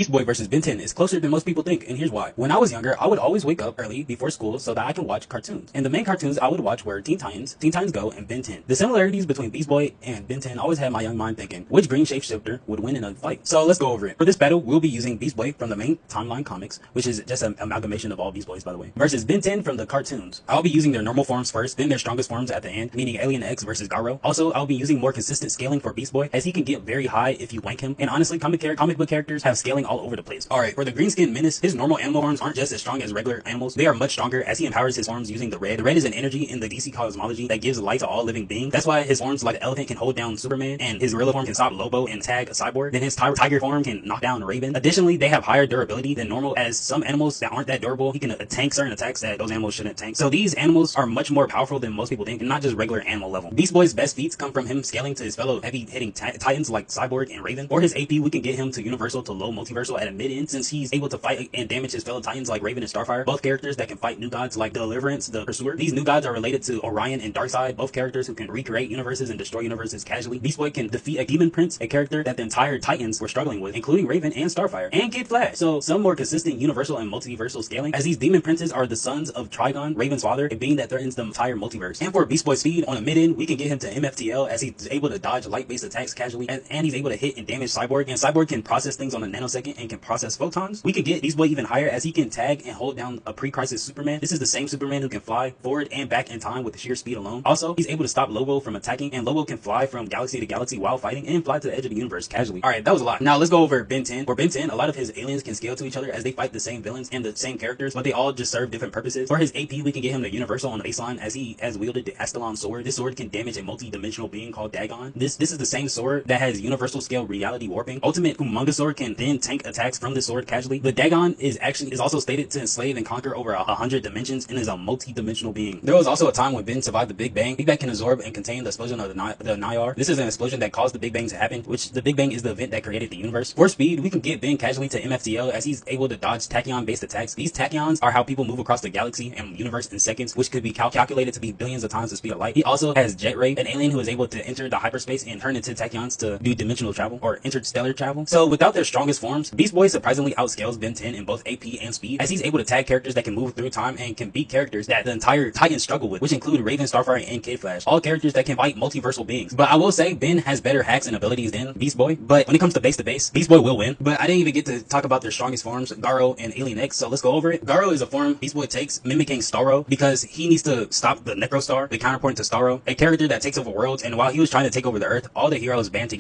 Beast Boy versus Ben 10 is closer than most people think, and here's why. When I was younger, I would always wake up early before school so that I can watch cartoons. And the main cartoons I would watch were Teen Titans, Teen Titans Go, and Ben 10. The similarities between Beast Boy and Ben 10 always had my young mind thinking, which green shapeshifter would win in a fight? So let's go over it. For this battle, we'll be using Beast Boy from the main timeline comics, which is just an amalgamation of all Beast Boys, by the way, versus Ben 10 from the cartoons. I'll be using their normal forms first, then their strongest forms at the end, meaning Alien X versus Garo. Also, I'll be using more consistent scaling for Beast Boy, as he can get very high if you wank him. And honestly, comic book characters have scaling all over the place. Alright, for the green skin menace, his normal animal forms aren't just as strong as regular animals. They are much stronger as he empowers his forms using the red. The red is an energy in the DC cosmology that gives light to all living beings. That's why his forms like the elephant can hold down Superman, and his gorilla form can stop Lobo and tag a cyborg. Then his tiger form can knock down Raven. Additionally, they have higher durability than normal, as some animals that aren't that durable, he can tank certain attacks that those animals shouldn't tank. So these animals are much more powerful than most people think, and not just regular animal level. Beast Boy's best feats come from him scaling to his fellow heavy hitting titans like Cyborg and Raven. For his AP, we can get him to universal to low multiversal at a mid-end, since he's able to fight and damage his fellow titans like Raven and Starfire, both characters that can fight new gods like Deliverance, the Pursuer. These new gods are related to Orion and Darkseid, both characters who can recreate universes and destroy universes casually. Beast Boy can defeat a Demon Prince, a character that the entire Titans were struggling with, including Raven and Starfire, and Kid Flash. So some more consistent universal and multiversal scaling, as these Demon Princes are the sons of Trigon, Raven's father, a being that threatens the entire multiverse. And for Beast Boy speed, on a mid-end, we can get him to MFTL, as he's able to dodge light-based attacks casually, and he's able to hit and damage Cyborg, and Cyborg can process things on a nanosecond and can process photons. We can get Beast Boy even higher, as he can tag and hold down a pre-crisis Superman. This is the same Superman who can fly forward and back in time with sheer speed alone. Also, he's able to stop Lobo from attacking, and Lobo can fly from galaxy to galaxy while fighting, and fly to the edge of the universe casually. Alright, that was a lot. Now let's go over Ben 10. For Ben 10, a lot of his aliens can scale to each other, as they fight the same villains and the same characters, but they all just serve different purposes. For his AP, we can get him to universal on the baseline, as he has wielded the Astalon sword. This sword can damage a multi-dimensional being called Dagon. This is the same sword that has universal scale reality warping. Ultimate Humongous Sword can then tank attacks from this sword casually. The Dagon is also stated to enslave and conquer over 100 dimensions, and is a multi-dimensional being. There was also a time when Ben survived the Big Bang. Big Bang can absorb and contain the explosion of the Nayar. This is an explosion that caused the Big Bang to happen, which the Big Bang is the event that created the universe. For speed, we can get Ben casually to MFTL, as he's able to dodge tachyon-based attacks. These tachyons are how people move across the galaxy and universe in seconds, which could be calculated to be billions of times the speed of light. He also has Jet Ray, an alien who is able to enter the hyperspace and turn into tachyons to do dimensional travel or interstellar travel. So without their strongest forms, Beast Boy surprisingly outscales Ben 10 in both AP and speed, as he's able to tag characters that can move through time and can beat characters that the entire Titans struggle with, which include Raven, Starfire, and Kid Flash, all characters that can fight multiversal beings. But I will say Ben has better hacks and abilities than Beast Boy, but when it comes to base, Beast Boy will win. But I didn't even get to talk about their strongest forms, Garo and Alien X, so let's go over it. Garo is a form Beast Boy takes mimicking Starro, because he needs to stop the Necrostar, the counterpoint to Starro, a character that takes over worlds, and while he was trying to take over the Earth, all the heroes band together